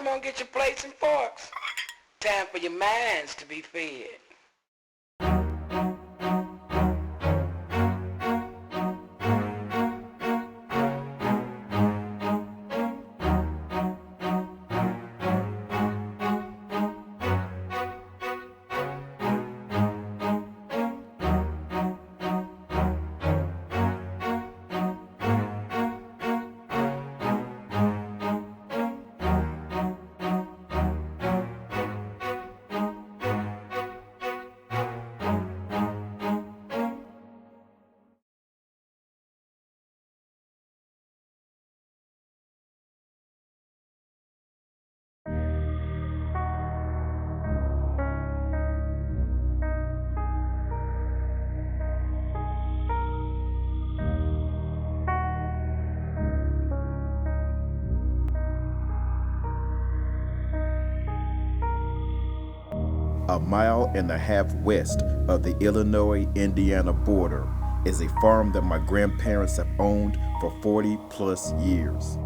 come on, get your plates and forks. Time for your minds to be fed. A mile and a half west of the Illinois-Indiana border is a farm that my grandparents have owned for 40 plus years.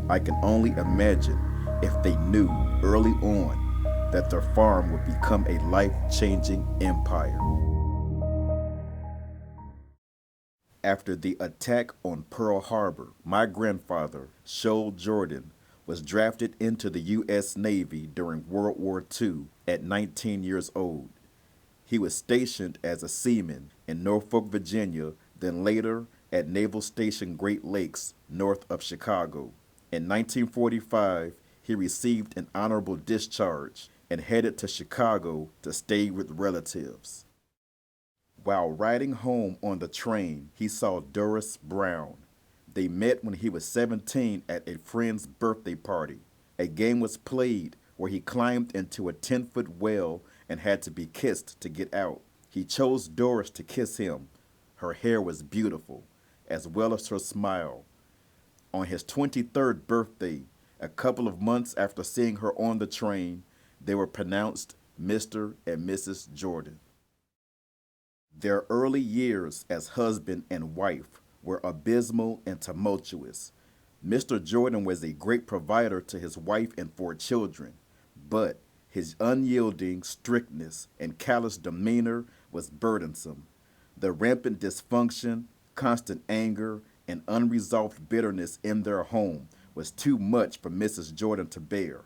I can only imagine if they knew early on that their farm would become a life-changing empire. After the attack on Pearl Harbor, my grandfather, Shoal Jordan, was drafted into the U.S. Navy during World War II at 19 years old. He was stationed as a seaman in Norfolk, Virginia, then later at Naval Station Great Lakes, north of Chicago. In 1945, he received an honorable discharge and headed to Chicago to stay with relatives. While riding home on the train, he saw Doris Brown. They met when he was 17 at a friend's birthday party. A game was played where he climbed into a 10-foot well and had to be kissed to get out. He chose Doris to kiss him. Her hair was beautiful, as well as her smile. On his 23rd birthday, a couple of months after seeing her on the train, they were pronounced Mr. and Mrs. Jordan. Their early years as husband and wife were abysmal and tumultuous. Mr. Jordan was a great provider to his wife and 4 children, but his unyielding strictness and callous demeanor was burdensome. The rampant dysfunction, constant anger, and unresolved bitterness in their home was too much for Mrs. Jordan to bear.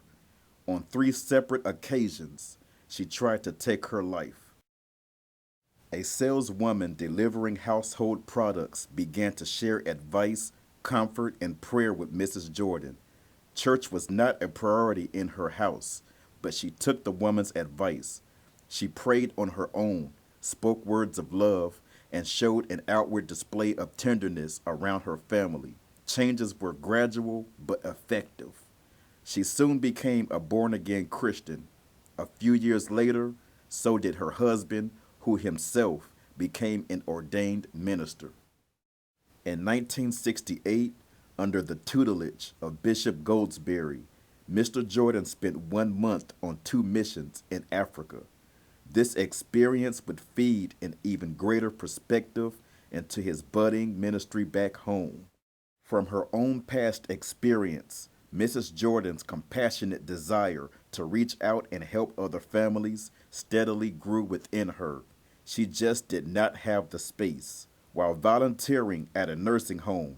On 3 separate occasions, she tried to take her life. A saleswoman delivering household products began to share advice, comfort, and prayer with Mrs. Jordan. Church was not a priority in her house, but she took the woman's advice. She prayed on her own, spoke words of love, and showed an outward display of tenderness around her family. Changes were gradual but effective. She soon became a born-again Christian. A few years later, so did her husband, who himself became an ordained minister. In 1968, under the tutelage of Bishop Goldsberry, Mr. Jordan spent 1 month on 2 missions in Africa. This experience would feed an even greater perspective into his budding ministry back home. From her own past experience, Mrs. Jordan's compassionate desire to reach out and help other families steadily grew within her. She just did not have the space. While volunteering at a nursing home,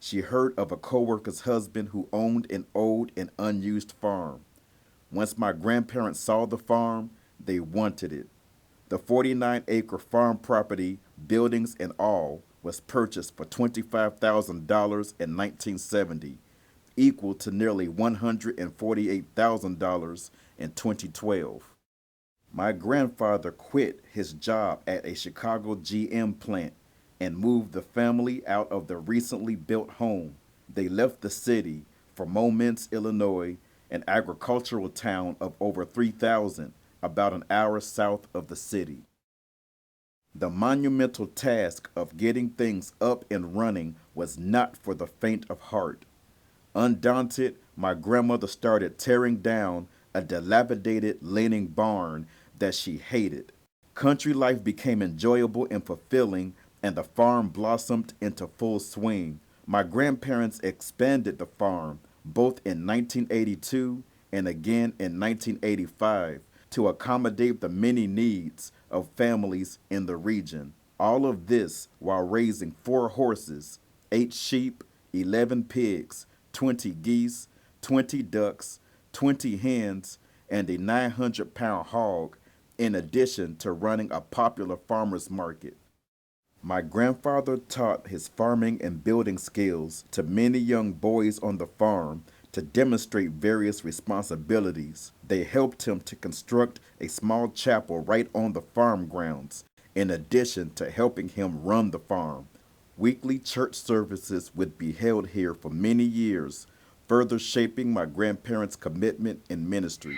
she heard of a co-worker's husband who owned an old and unused farm. Once my grandparents saw the farm, they wanted it. The 49-acre farm property, buildings and all, was purchased for $25,000 in 1970, equal to nearly $148,000 in 2012. My grandfather quit his job at a Chicago GM plant and moved the family out of the recently built home. They left the city for Momence, Illinois, an agricultural town of over 3,000, about an hour south of the city. The monumental task of getting things up and running was not for the faint of heart. Undaunted, my grandmother started tearing down a dilapidated leaning barn that she hated. Country life became enjoyable and fulfilling, and the farm blossomed into full swing. My grandparents expanded the farm, both in 1982 and again in 1985, to accommodate the many needs of families in the region. All of this while raising 4 horses, 8 sheep, 11 pigs, 20 geese, 20 ducks, 20 hens, and a 900-pound hog, in addition to running a popular farmers market. My grandfather taught his farming and building skills to many young boys on the farm to demonstrate various responsibilities. They helped him to construct a small chapel right on the farm grounds, in addition to helping him run the farm. Weekly church services would be held here for many years, further shaping my grandparents' commitment in ministry.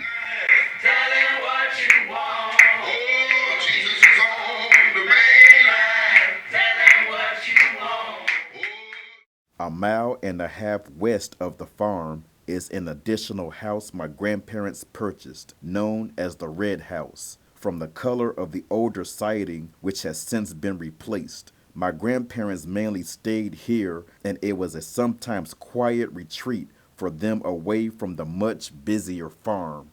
Tell him what you want. Oh, Jesus is on the main line. Tell him what you want. A mile and a half west of the farm is an additional house my grandparents purchased, known as the Red House, from the color of the older siding, which has since been replaced. My grandparents mainly stayed here, and it was a sometimes quiet retreat for them away from the much busier farm.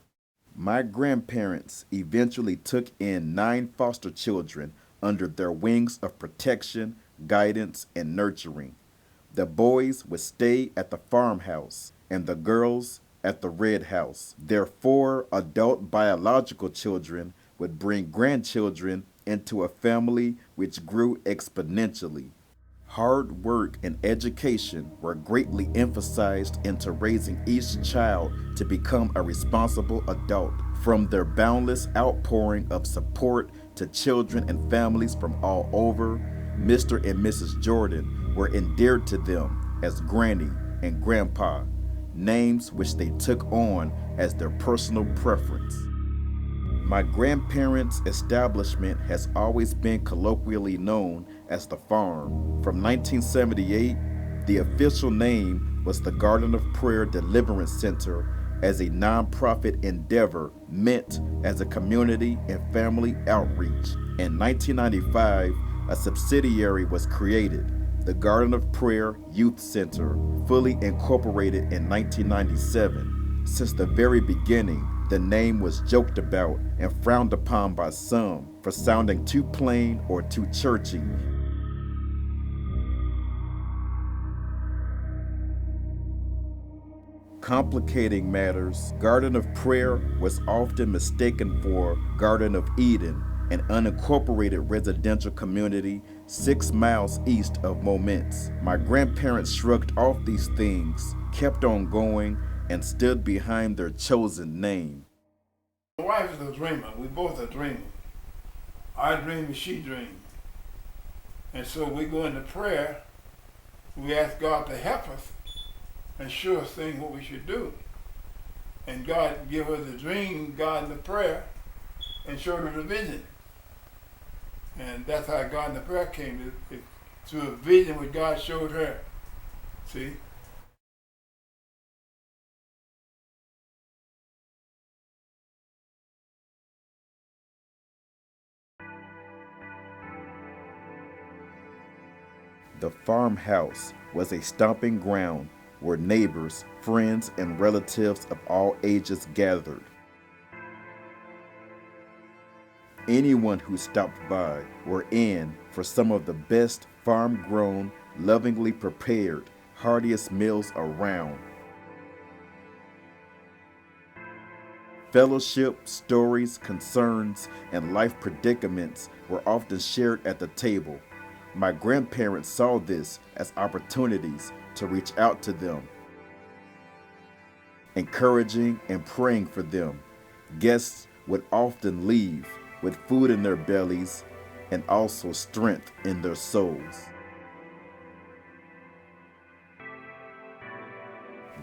My grandparents eventually took in 9 foster children under their wings of protection, guidance, and nurturing. The boys would stay at the farmhouse, and the girls at the Red House. Their 4 adult biological children would bring grandchildren into a family which grew exponentially. Hard work and education were greatly emphasized into raising each child to become a responsible adult. From their boundless outpouring of support to children and families from all over, Mr. and Mrs. Jordan were endeared to them as Granny and Grandpa, names which they took on as their personal preference. My grandparents' establishment has always been colloquially known as the farm. From 1978, the official name was the Garden of Prayer Deliverance Center, as a nonprofit endeavor meant as a community and family outreach. In 1995, a subsidiary was created, the Garden of Prayer Youth Center, fully incorporated in 1997. Since the very beginning, the name was joked about and frowned upon by some for sounding too plain or too churchy. Complicating matters, Garden of Prayer was often mistaken for Garden of Eden, an unincorporated residential community 6 miles east of Momence. My grandparents shrugged off these things, kept on going, and stood behind their chosen name. My wife is a dreamer. We both are dreamers. I dream and she dreams. And so we go into prayer. We ask God to help us and show us things what we should do. And God give us the dream, God in the prayer, and show her the vision. And that's how God in the prayer came, through a vision which God showed her. See? The farmhouse was a stomping ground where neighbors, friends, and relatives of all ages gathered. Anyone who stopped by were in for some of the best farm-grown, lovingly prepared, heartiest meals around. Fellowship, stories, concerns, and life predicaments were often shared at the table. My grandparents saw this as opportunities to reach out to them, encouraging and praying for them. Guests would often leave with food in their bellies and also strength in their souls.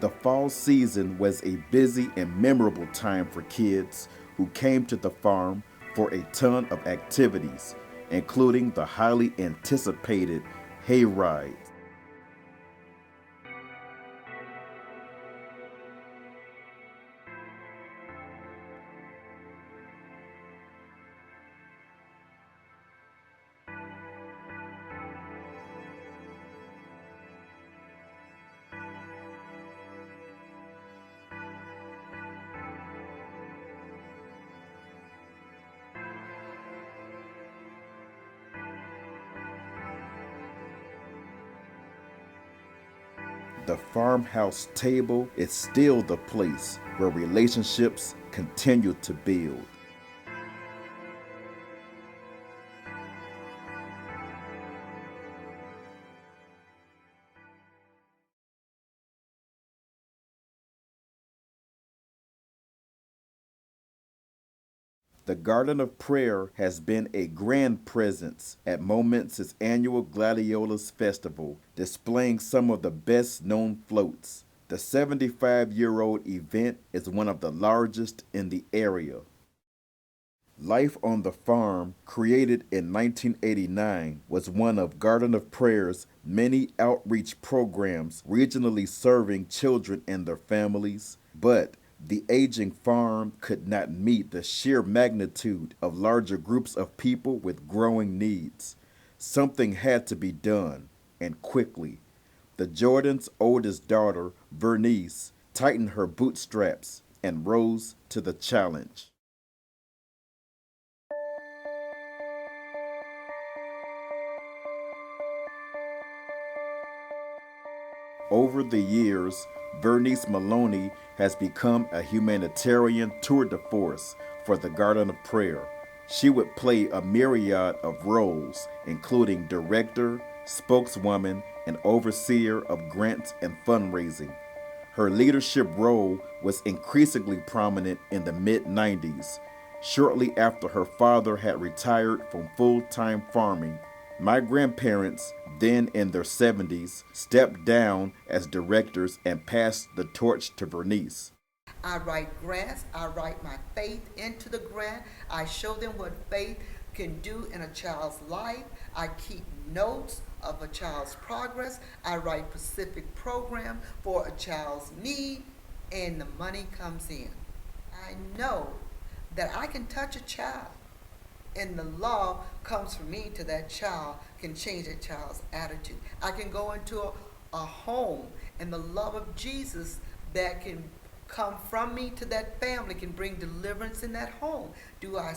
The fall season was a busy and memorable time for kids who came to the farm for a ton of activities, including the highly anticipated hayride. The farmhouse table is still the place where relationships continue to build. The Garden of Prayer has been a grand presence at Moments' annual Gladiolas Festival, displaying some of the best-known floats. The 75-year-old event is one of the largest in the area. Life on the Farm, created in 1989, was one of Garden of Prayer's many outreach programs regionally serving children and their families, but the aging farm could not meet the sheer magnitude of larger groups of people with growing needs. Something had to be done, and quickly. The Jordans' oldest daughter, Vernice, tightened her bootstraps and rose to the challenge. Over the years, Vernice Maloney has become a humanitarian tour de force for the Garden of Prayer. She would play a myriad of roles, including director, spokeswoman, and overseer of grants and fundraising. Her leadership role was increasingly prominent in the mid-90s, shortly after her father had retired from full-time farming. My grandparents, then in their 70s, stepped down as directors and passed the torch to Vernice. I write grants. I write my faith into the grant. I show them what faith can do in a child's life. I keep notes of a child's progress. I write specific program for a child's need, and the money comes in. I know that I can touch a child, and the love comes from me to that child, can change that child's attitude. I can go into a home, and the love of Jesus that can come from me to that family can bring deliverance in that home. Do I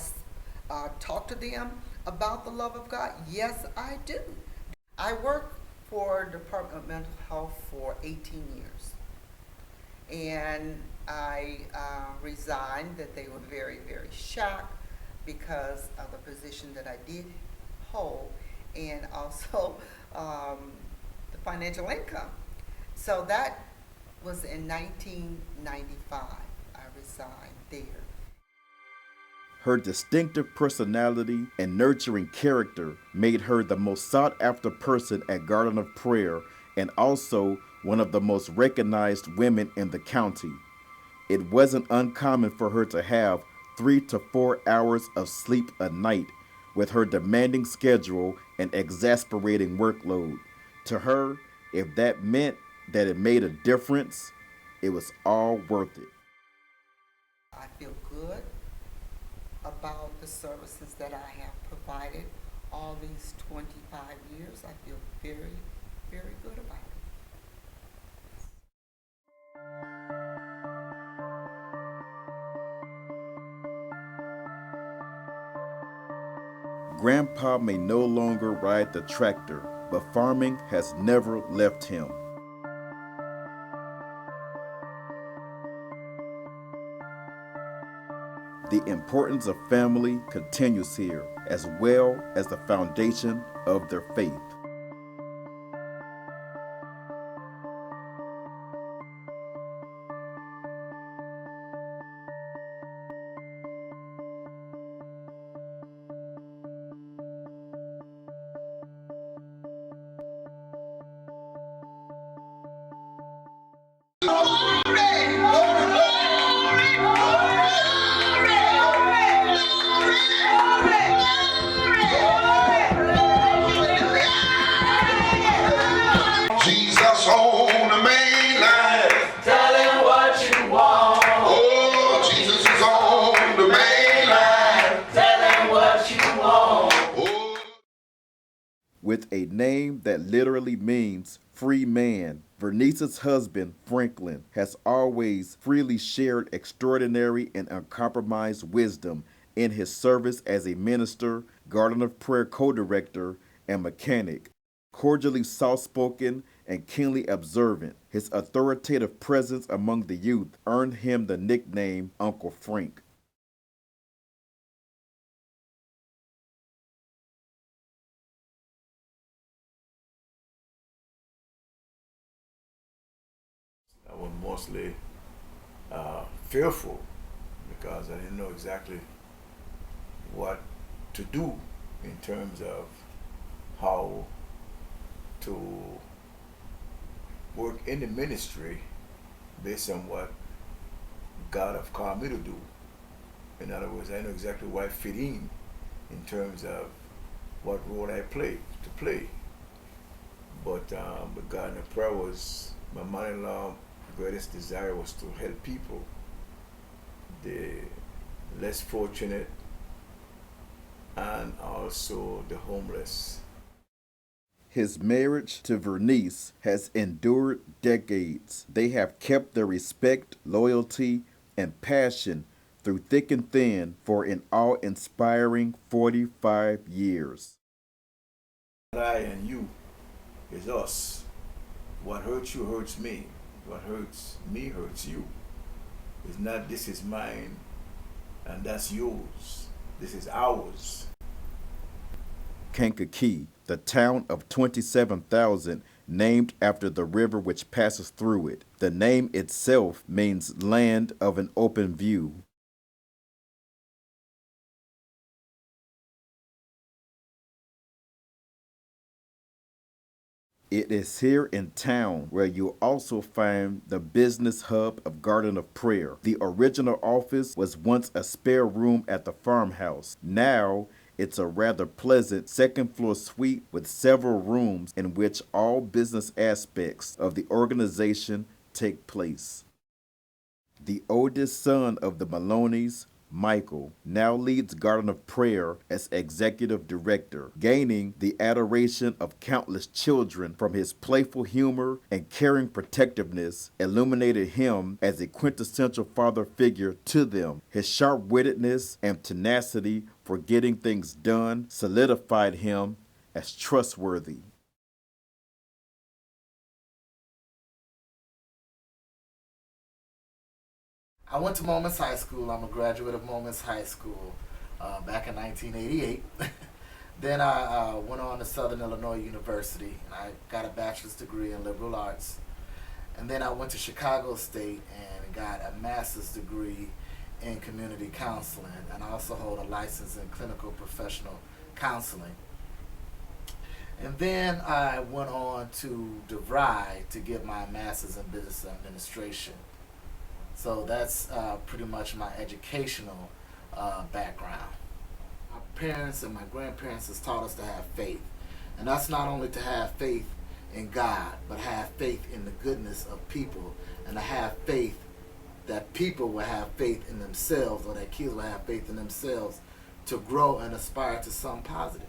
talk to them about the love of God? Yes, I do. I worked for Department of Mental Health for 18 years. And I resigned, that they were very, very shocked because of the position that I did hold, and also the financial income. So that was in 1995. I resigned there. Her distinctive personality and nurturing character made her the most sought-after person at Garden of Prayer, and also one of the most recognized women in the county. It wasn't uncommon for her to have 3 to 4 hours of sleep a night with her demanding schedule and exasperating workload. To her, if that meant that it made a difference, it was all worth it. I feel good about the services that I have provided all these 25 years. I feel very, very good about it. Grandpa may no longer ride the tractor, but farming has never left him. The importance of family continues here, as well as the foundation of their faith. With a name that literally means free man, Vernice's husband, Franklin, has always freely shared extraordinary and uncompromised wisdom in his service as a minister, Garden of Prayer co-director, and mechanic. Cordially soft-spoken and keenly observant, his authoritative presence among the youth earned him the nickname Uncle Frank. I was mostly fearful because I didn't know exactly what to do in terms of how to work in the ministry based on what God have called me to do. In other words, I know exactly where I fit in terms of what role I play. But God in the prayer was my mother-in-law. Greatest desire was to help people, the less fortunate, and also the homeless. His marriage to Vernice has endured decades. They have kept their respect, loyalty, and passion through thick and thin for an awe-inspiring 45 years. I and you is us. What hurts you hurts me. What hurts me hurts you. It's not this is mine and that's yours. This is ours. Kankakee, the town of 27,000, named after the river which passes through it. The name itself means land of an open view. It is here in town where you'll also find the business hub of Garden of Prayer. The original office was once a spare room at the farmhouse. Now, it's a rather pleasant second-floor suite with several rooms in which all business aspects of the organization take place. The oldest son of the Maloneys, Michael, now leads Garden of Prayer as executive director, gaining the adoration of countless children from his playful humor and caring protectiveness, illuminated him as a quintessential father figure to them. His sharp-wittedness and tenacity for getting things done solidified him as trustworthy. I went to Moments High School. I'm a graduate of Moments High School back in 1988. Then I went on to Southern Illinois University, and I got a bachelor's degree in liberal arts. And then I went to Chicago State and got a master's degree in community counseling, and I also hold a license in clinical professional counseling. And then I went on to DeVry to get my master's in business administration. So that's pretty much my educational background. My parents and my grandparents has taught us to have faith. And that's not only to have faith in God, but have faith in the goodness of people, and to have faith that people will have faith in themselves, or that kids will have faith in themselves to grow and aspire to something positive.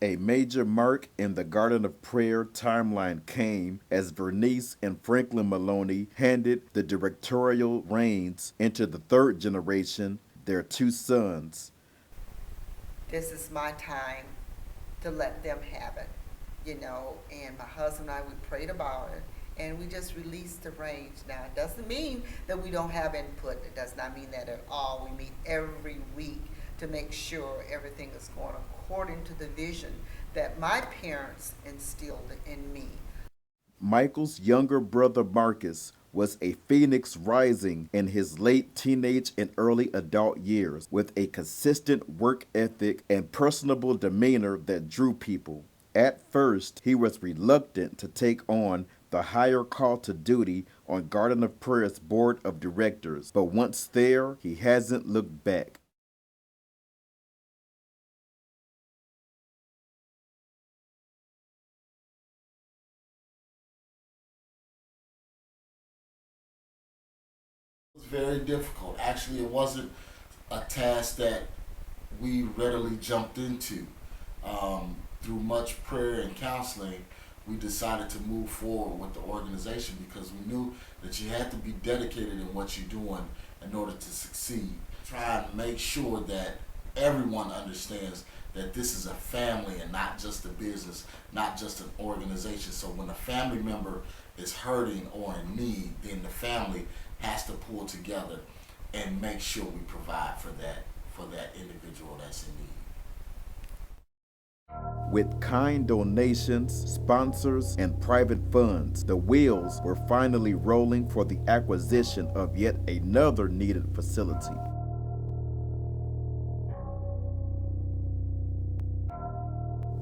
A major mark in the Garden of Prayer timeline came as Vernice and Franklin Maloney handed the directorial reins into the third generation, their two sons. This is my time to let them have it, and my husband and I, we prayed about it, and we just released the reins. Now, it doesn't mean that we don't have input. It does not mean that at all. We meet every week to make sure everything is going according to the vision that my parents instilled in me. Michael's younger brother Marcus was a phoenix rising in his late teenage and early adult years with a consistent work ethic and personable demeanor that drew people. At first, he was reluctant to take on the higher call to duty on Garden of Prayer's board of directors, but once there, he hasn't looked back. It was very difficult. Actually, it wasn't a task that we readily jumped into. through much prayer and counseling, we decided to move forward with the organization because we knew that you had to be dedicated in what you're doing in order to succeed. Try and make sure that everyone understands that this is a family and not just a business, not just an organization. So when a family member is hurting or in need, then the family has to pull together and make sure we provide for that individual that's in need. With kind donations, sponsors, and private funds, the wheels were finally rolling for the acquisition of yet another needed facility.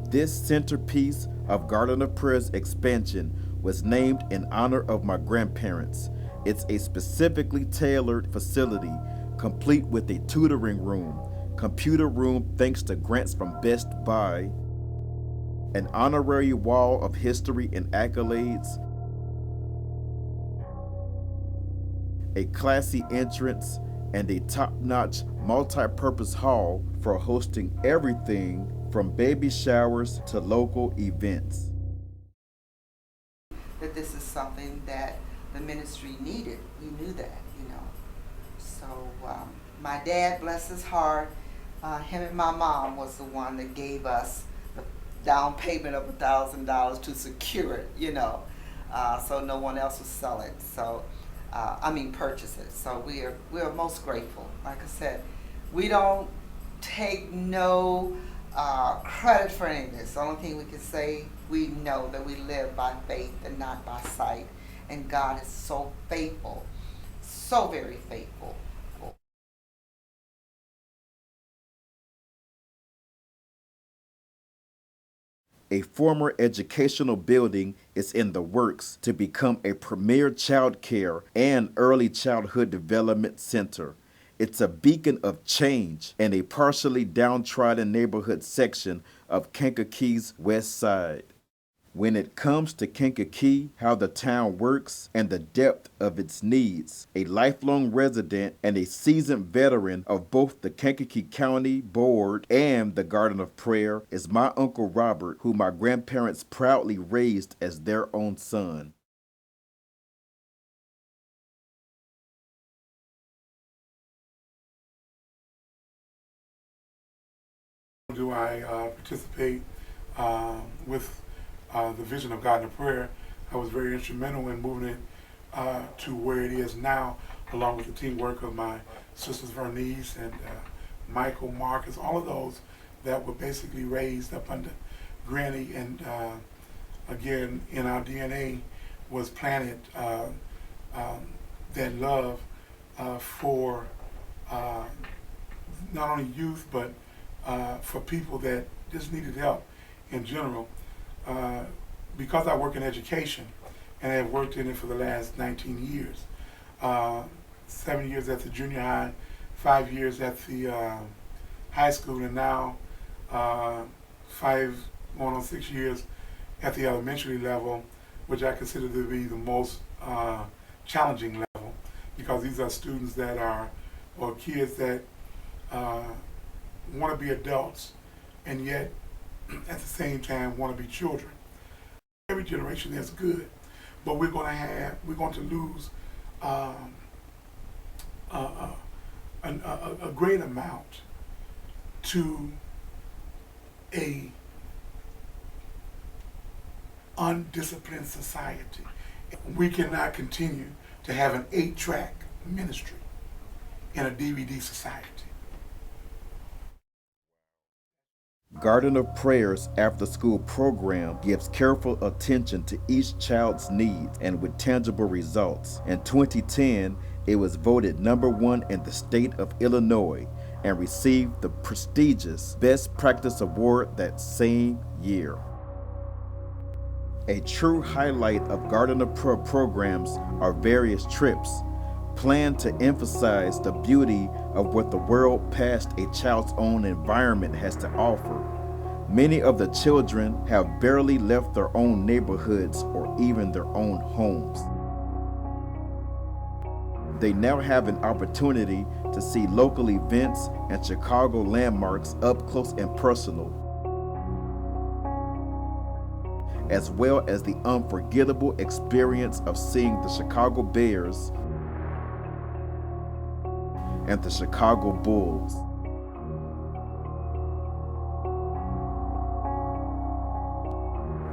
This centerpiece of Garden of Prayer's expansion was named in honor of my grandparents. It's a specifically tailored facility, complete with a tutoring room, computer room thanks to grants from Best Buy, an honorary wall of history and accolades, a classy entrance, and a top-notch multi-purpose hall for hosting everything from baby showers to local events. That this is something that the ministry needed. We knew that, So my dad, bless his heart, him and my mom was the one that gave us the down payment of $1,000 to secure it, so no one else would sell it. So, purchase it. So we are most grateful. Like I said, we don't take no credit for any of this. The only thing we can say, we know that we live by faith and not by sight. And God is so faithful, so very faithful. A former educational building is in the works to become a premier child care and early childhood development center. It's a beacon of change in a partially downtrodden neighborhood section of Kankakee's west side. When it comes to Kankakee, how the town works, and the depth of its needs, a lifelong resident and a seasoned veteran of both the Kankakee County Board and the Garden of Prayer is my Uncle Robert, who my grandparents proudly raised as their own son. Do I participate with the vision of Garden of Prayer? I was very instrumental in moving it to where it is now, along with the teamwork of my sisters Vernice and Michael, Marcus, all of those that were basically raised up under Granny, and again, in our DNA was planted that love for not only youth, but for people that just needed help in general. Because I work in education and have worked in it for the last 19 years, 7 years at the junior high, 5 years at the high school, and now 5 going on 6 years at the elementary level, which I consider to be the most challenging level, because these are students that are, or kids that want to be adults and yet at the same time want to be children. Every generation is good, but we're going to lose a great amount to a undisciplined society. We cannot continue to have an 8-track ministry in a DVD society. Garden of Prayer's after-school program gives careful attention to each child's needs and with tangible results. In 2010, it was voted #1 in the state of Illinois and received the prestigious Best Practice Award that same year. A true highlight of Garden of Prayer programs are various trips planned to emphasize the beauty of what the world past a child's own environment has to offer. Many of the children have barely left their own neighborhoods or even their own homes. They now have an opportunity to see local events and Chicago landmarks up close and personal. as well as the unforgettable experience of seeing the Chicago Bears and the Chicago Bulls.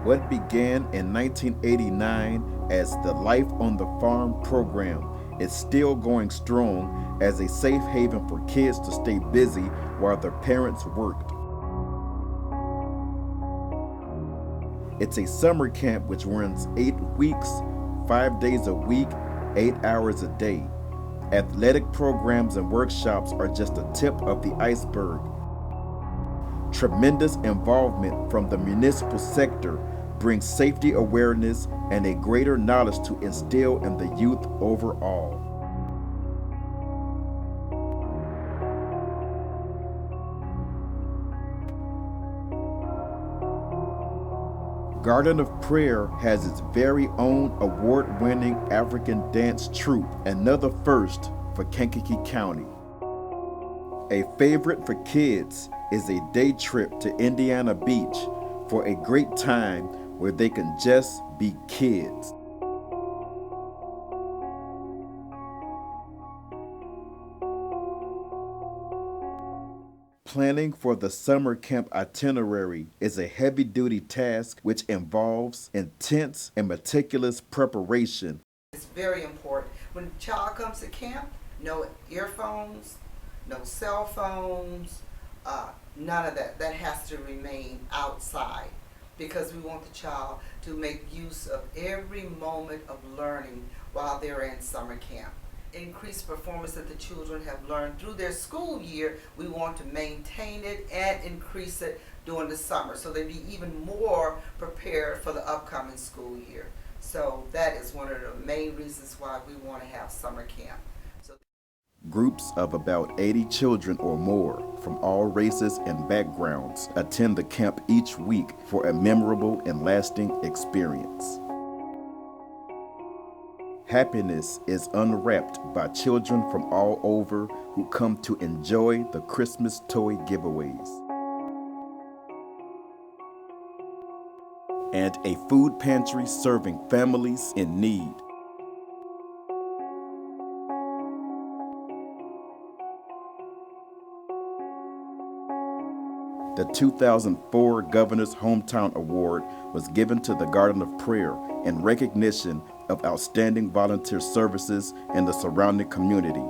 What began in 1989 as the Life on the Farm program is still going strong as a safe haven for kids to stay busy while their parents worked. It's a summer camp which runs 8 weeks, 5 days a week, 8 hours a day. Athletic programs and workshops are just the tip of the iceberg. Tremendous involvement from the municipal sector brings safety awareness and a greater knowledge to instill in the youth overall. Garden of Prayer has its very own award-winning African dance troupe, another first for Kankakee County. A favorite for kids is a day trip to Indiana Beach for a great time where they can just be kids. Planning for the summer camp itinerary is a heavy-duty task which involves intense and meticulous preparation. It's very important. When a child comes to camp, no earphones, no cell phones, none of that. That has to remain outside because we want the child to make use of every moment of learning while they're in summer camp. Increased performance that the children have learned through their school year, we want to maintain it and increase it during the summer so they be even more prepared for the upcoming school year. So that is one of the main reasons why we want to have summer camp. Groups of about 80 children or more from all races and backgrounds attend the camp each week for a memorable and lasting experience. Happiness is unwrapped by children from all over who come to enjoy the Christmas toy giveaways. And a food pantry serving families in need. The 2004 Governor's Hometown Award was given to the Garden of Prayer in recognition of outstanding volunteer services in the surrounding community.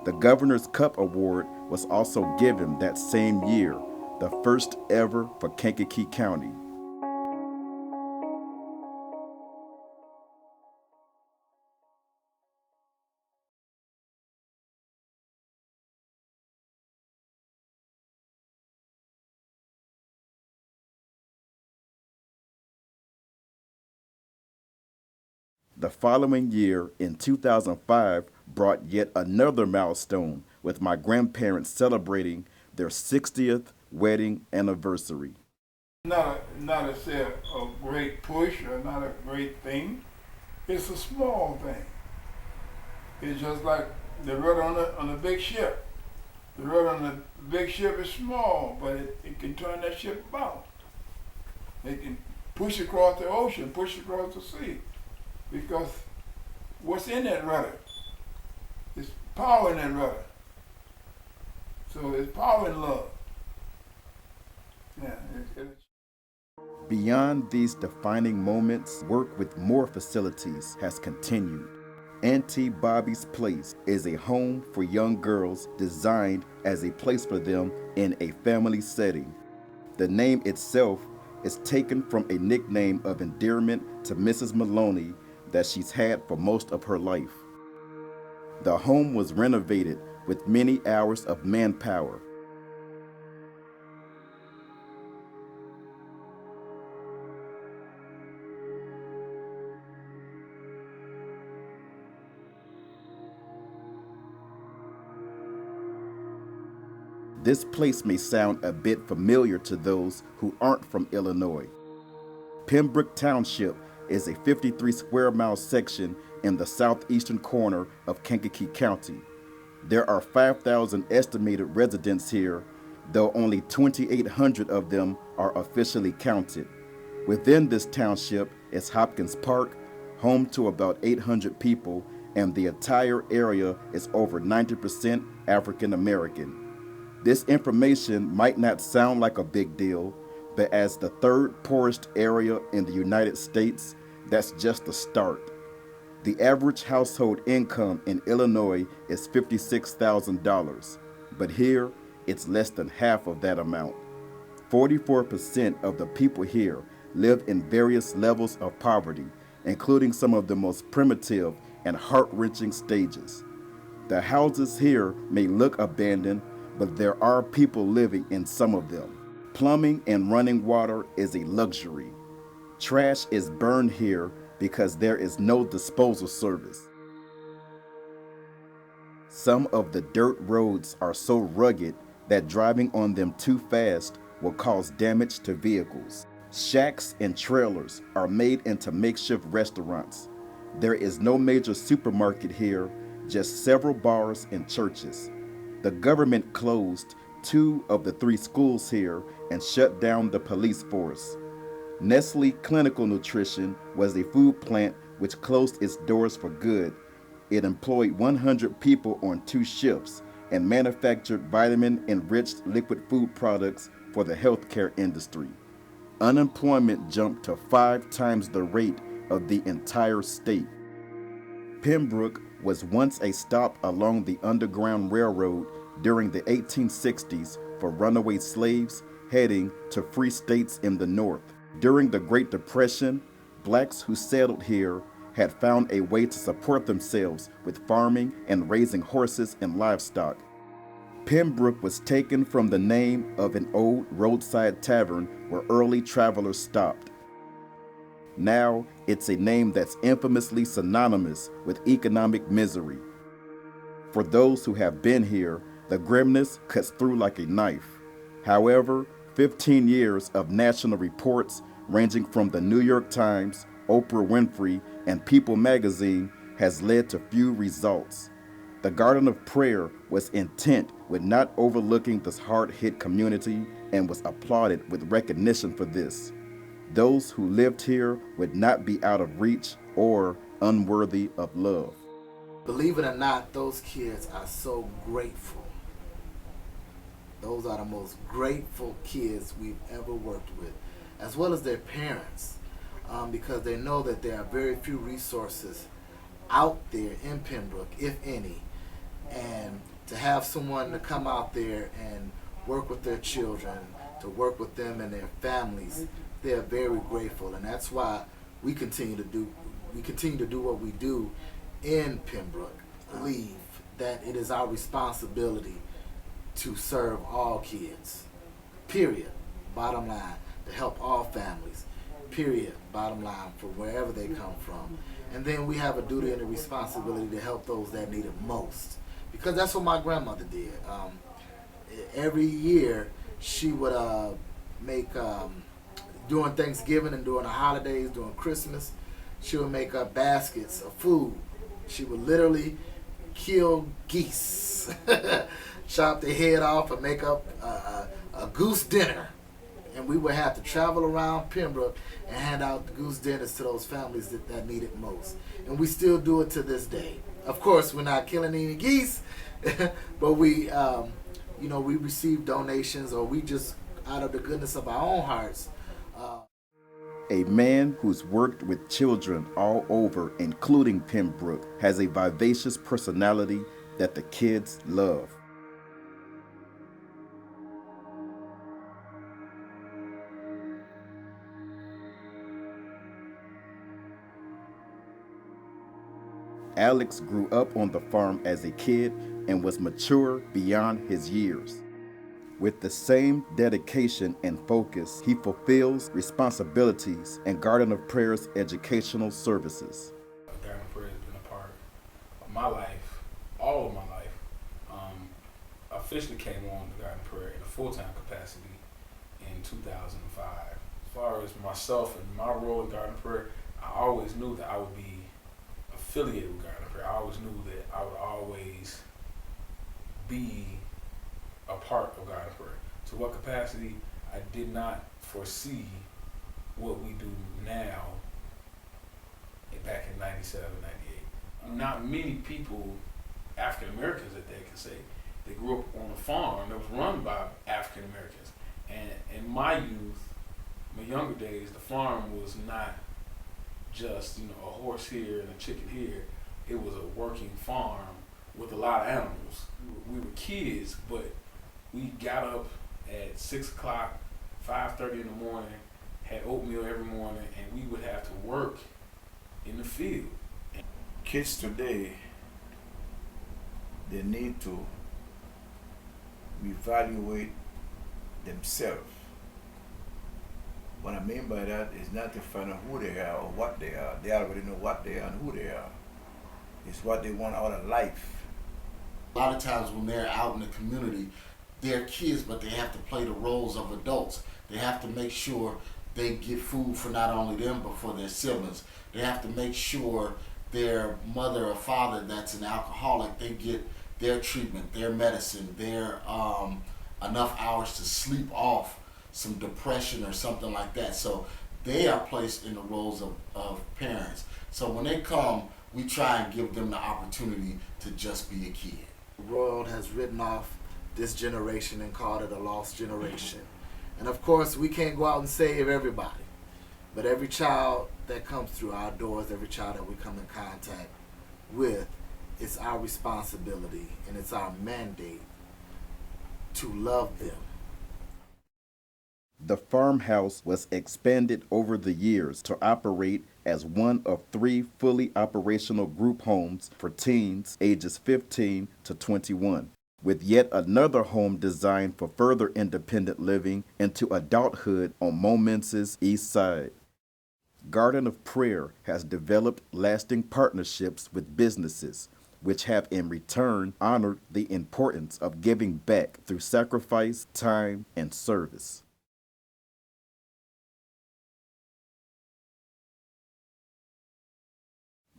The Governor's Cup Award was also given that same year, the first ever for Kankakee County. The following year, in 2005, brought yet another milestone with my grandparents celebrating their 60th wedding anniversary. Not a great push or not a great thing. It's a small thing. It's just like the rudder on a big ship. The rudder on the big ship is small, but it can turn that ship about. It can push across the ocean, push across the sea. Because what's in that rudder? It's power in that rudder. So it's power and love. Yeah. Beyond these defining moments, work with more facilities has continued. Auntie Bobby's Place is a home for young girls designed as a place for them in a family setting. The name itself is taken from a nickname of endearment to Mrs. Maloney that she's had for most of her life. The home was renovated with many hours of manpower. This place may sound a bit familiar to those who aren't from Illinois. Pembroke Township is a 53 square mile section in the southeastern corner of Kankakee County. There are 5,000 estimated residents here, though only 2,800 of them are officially counted. Within this township is Hopkins Park, home to about 800 people, and the entire area is over 90% African American. This information might not sound like a big deal, but as the third poorest area in the United States, that's just the start. The average household income in Illinois is $56,000, but here it's less than half of that amount. 44% of the people here live in various levels of poverty, including some of the most primitive and heart-wrenching stages. The houses here may look abandoned, but there are people living in some of them. Plumbing and running water is a luxury. Trash is burned here because there is no disposal service. Some of the dirt roads are so rugged that driving on them too fast will cause damage to vehicles. Shacks and trailers are made into makeshift restaurants. There is no major supermarket here, just several bars and churches. The government closed 2 of the 3 schools here and shut down the police force. Nestle Clinical Nutrition was a food plant which closed its doors for good. It employed 100 people on 2 shifts and manufactured vitamin-enriched liquid food products for the healthcare industry. Unemployment jumped to 5 times the rate of the entire state. Pembroke was once a stop along the Underground Railroad during the 1860s for runaway slaves heading to free states in the North. During the Great Depression, blacks who settled here had found a way to support themselves with farming and raising horses and livestock. Pembroke was taken from the name of an old roadside tavern where early travelers stopped. Now, it's a name that's infamously synonymous with economic misery. For those who have been here, the grimness cuts through like a knife. However, 15 years of national reports ranging from the New York Times, Oprah Winfrey, and People magazine has led to few results. The Garden of Prayer was intent with not overlooking this hard-hit community and was applauded with recognition for this. Those who lived here would not be out of reach or unworthy of love. Believe it or not, those kids are so grateful. Those are the most grateful kids we've ever worked with, as well as their parents, because they know that there are very few resources out there in Pembroke, if any, and to have someone to come out there and work with their children, to work with them and their families, they're very grateful, and that's why we continue to do what we do in Pembroke. Believe that it is our responsibility to serve all kids. Period. Bottom line, to help all families. Period. Bottom line, for wherever they come from. And then we have a duty and a responsibility to help those that need it most. Because that's what my grandmother did. Every year she would make, during Thanksgiving and during the holidays, during Christmas, she would make up baskets of food. She would literally kill geese, chop their head off and make up a goose dinner. And we would have to travel around Pembroke and hand out the goose dinners to those families that need it most. And we still do it to this day. Of course, we're not killing any geese, but we receive donations, or we just, out of the goodness of our own hearts. A man who's worked with children all over, including Pembroke, has a vivacious personality that the kids love. Alex grew up on the farm as a kid and was mature beyond his years. With the same dedication and focus, he fulfills responsibilities in Garden of Prayer's educational services. Garden of Prayer has been a part of my life, all of my life. Officially came on the Garden of Prayer in a full-time capacity in 2005. As far as myself and my role in Garden of Prayer, I always knew that I would be affiliated with Garden of Prayer. I always knew that I would always be a part of Garden of Prayer. To what capacity, I did not foresee what we do now back in 97, 98. Not many people, African Americans that they can say, they grew up on a farm that was run by African Americans. And in my youth, my younger days, the farm was not just, you know, a horse here and a chicken here. It was a working farm with a lot of animals. We were kids, but we got up at 6 o'clock, 5:30 in the morning, had oatmeal every morning, and we would have to work in the field. Kids today, they need to reevaluate themselves. What I mean by that is not to find out who they are or what they are. They already know what they are and who they are. It's what they want out of life. A lot of times when they're out in the community, they're kids, but they have to play the roles of adults. They have to make sure they get food for not only them, but for their siblings. They have to make sure their mother or father that's an alcoholic, they get their treatment, their medicine, their enough hours to sleep off some depression or something like that. So they are placed in the roles of parents. So when they come, we try and give them the opportunity to just be a kid. The world has written off this generation and called it a lost generation. And of course, we can't go out and save everybody. But every child that comes through our doors, every child that we come in contact with, it's our responsibility and it's our mandate to love them. The farmhouse was expanded over the years to operate as one of 3 fully operational group homes for teens ages 15 to 21, with yet another home designed for further independent living into adulthood on Momence's east side. Garden of Prayer has developed lasting partnerships with businesses, which have in return honored the importance of giving back through sacrifice, time, and service.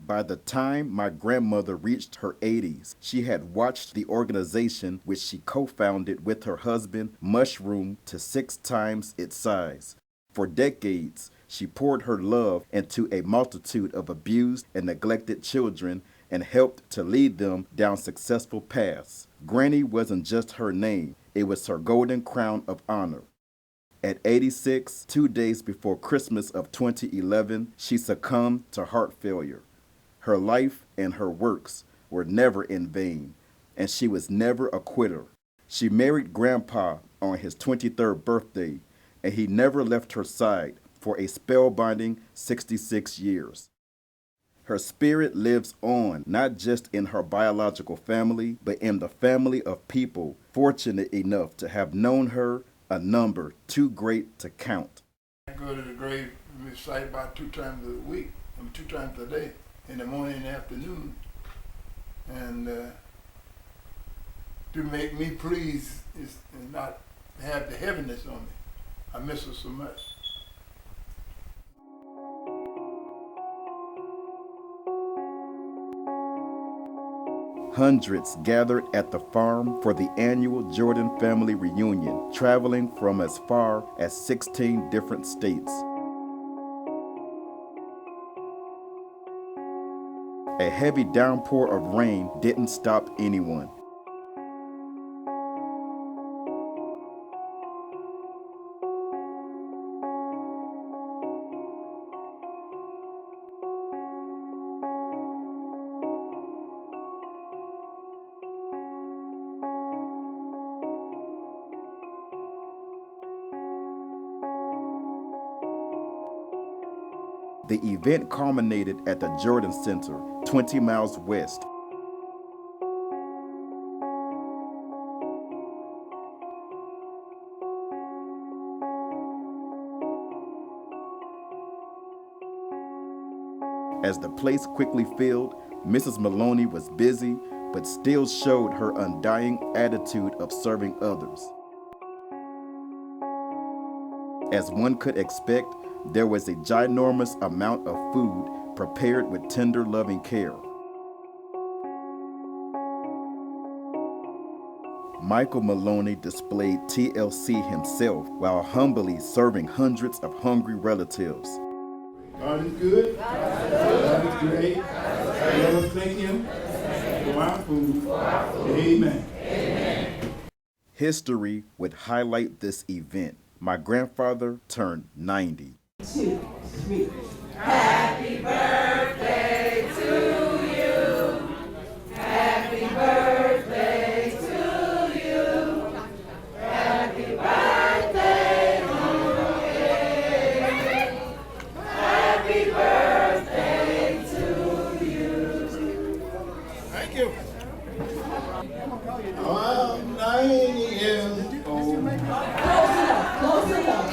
By the time my grandmother reached her 80s, she had watched the organization, which she co-founded with her husband, mushroom to 6 times its size. For decades, she poured her love into a multitude of abused and neglected children and helped to lead them down successful paths. Granny wasn't just her name, it was her golden crown of honor. At 86, 2 days before Christmas of 2011, she succumbed to heart failure. Her life and her works were never in vain, and she was never a quitter. She married Grandpa on his 23rd birthday, and he never left her side for a spellbinding 66 years. Her spirit lives on, not just in her biological family, but in the family of people fortunate enough to have known her, a number too great to count. I go to the grave site about 2 times a week, 2 times a day, in the morning and afternoon. And to make me pleased is not have the heaviness on me. I miss her so much. Hundreds gathered at the farm for the annual Jordan family reunion, traveling from as far as 16 different states. A heavy downpour of rain didn't stop anyone. The event culminated at the Jordan Center, 20 miles west. As the place quickly filled, Mrs. Maloney was busy, but still showed her undying attitude of serving others. As one could expect, there was a ginormous amount of food prepared with tender, loving care. Michael Maloney displayed TLC himself while humbly serving hundreds of hungry relatives. God is good. God is great. Let us thank Him for our food. Amen. History would highlight this event. My grandfather turned 90. 2, 3. Happy birthday to you. Happy birthday to you. Happy birthday, Lord. Happy birthday to you. Thank you. I'm 90 years old. Close enough.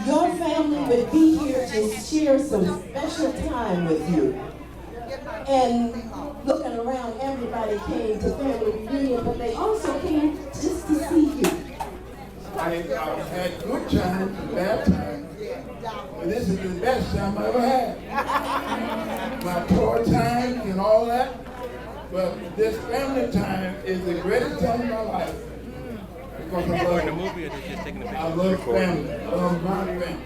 Your family would be here to share some special time with you. And looking around, everybody came to family reunion, but they also came just to see you. I've had good times, bad times, but this is the best time I ever had. My tour times and all that, but this family time is the greatest time of my life. Because I love family. I love my family.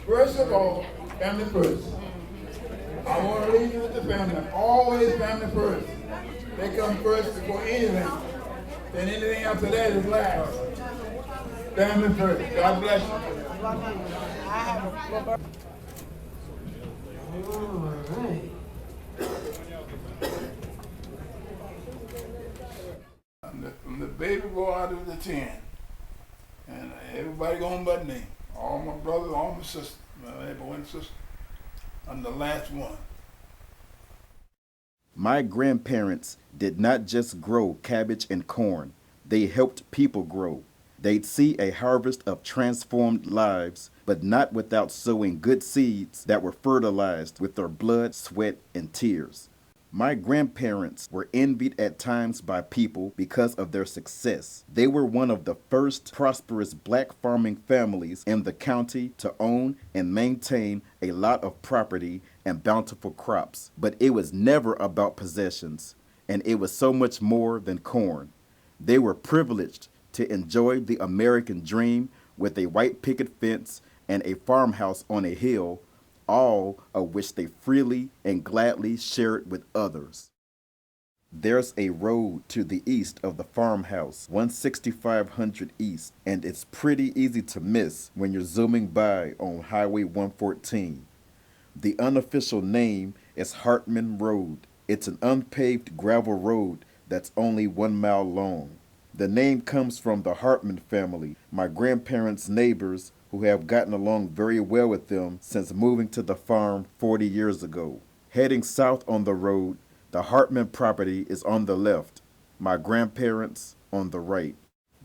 First of all, family first. I want to leave you with the family. Always family first. They come first before anything. Then anything after that is last. Family first. God bless you. All right. I'm the baby boy out of the 10. And everybody going but me. All my brothers, all my sisters. I have one sister. I'm the last one. My grandparents did not just grow cabbage and corn. They helped people grow. They'd see a harvest of transformed lives, but not without sowing good seeds that were fertilized with their blood, sweat, and tears. My grandparents were envied at times by people because of their success. They were one of the first prosperous black farming families in the county to own and maintain a lot of property and bountiful crops. But it was never about possessions, and it was so much more than corn. They were privileged to enjoy the American dream with a white picket fence and a farmhouse on a hill, all of which they freely and gladly shared with others. There's a road to the east of the farmhouse, 16500 East, and it's pretty easy to miss when you're zooming by on Highway 114. The unofficial name is Hartman Road. It's an unpaved gravel road that's only 1 mile long. The name comes from the Hartman family, my grandparents' neighbors, who have gotten along very well with them since moving to the farm 40 years ago. Heading south on the road, the Hartman property is on the left, my grandparents on the right.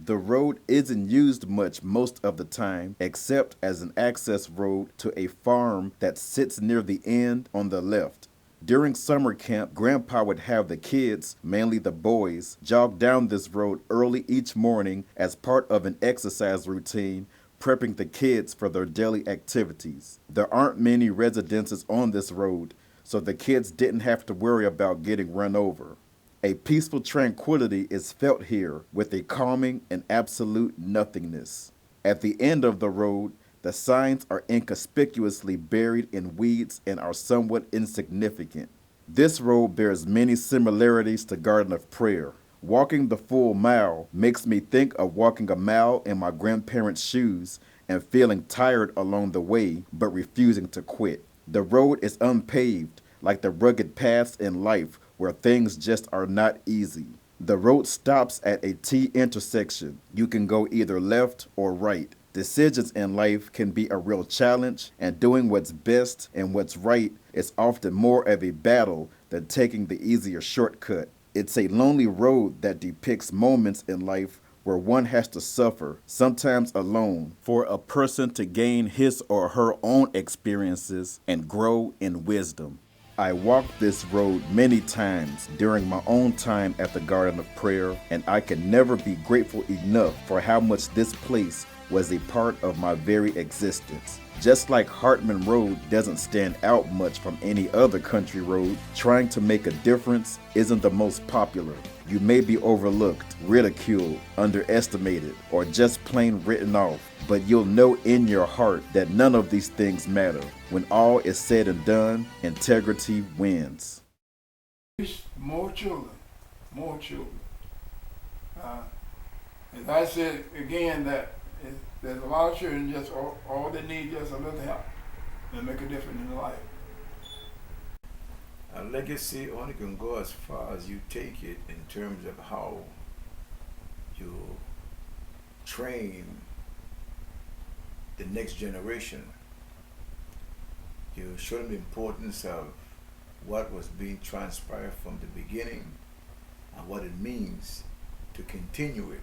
The road isn't used much most of the time, except as an access road to a farm that sits near the end on the left. During summer camp, Grandpa would have the kids, mainly the boys, jog down this road early each morning as part of an exercise routine, prepping the kids for their daily activities. There aren't many residences on this road, so the kids didn't have to worry about getting run over. A peaceful tranquility is felt here with a calming and absolute nothingness. At the end of the road, the signs are inconspicuously buried in weeds and are somewhat insignificant. This road bears many similarities to Garden of Prayer. Walking the full mile makes me think of walking a mile in my grandparents' shoes and feeling tired along the way, but refusing to quit. The road is unpaved, like the rugged paths in life where things just are not easy. The road stops at a T intersection. You can go either left or right. Decisions in life can be a real challenge, and doing what's best and what's right is often more of a battle than taking the easier shortcut. It's a lonely road that depicts moments in life where one has to suffer, sometimes alone, for a person to gain his or her own experiences and grow in wisdom. I walked this road many times during my own time at the Garden of Prayer, and I can never be grateful enough for how much this place was a part of my very existence. Just like Hartman Road doesn't stand out much from any other country road, trying to make a difference isn't the most popular. You may be overlooked, ridiculed, underestimated, or just plain written off, but you'll know in your heart that none of these things matter. When all is said and done, integrity wins. More children, more children. As I said again, that there's a lot of children just all they need just a little help and make a difference in their life. A legacy only can go as far as you take it in terms of how you train the next generation. You show them the importance of what was being transpired from the beginning and what it means to continue it.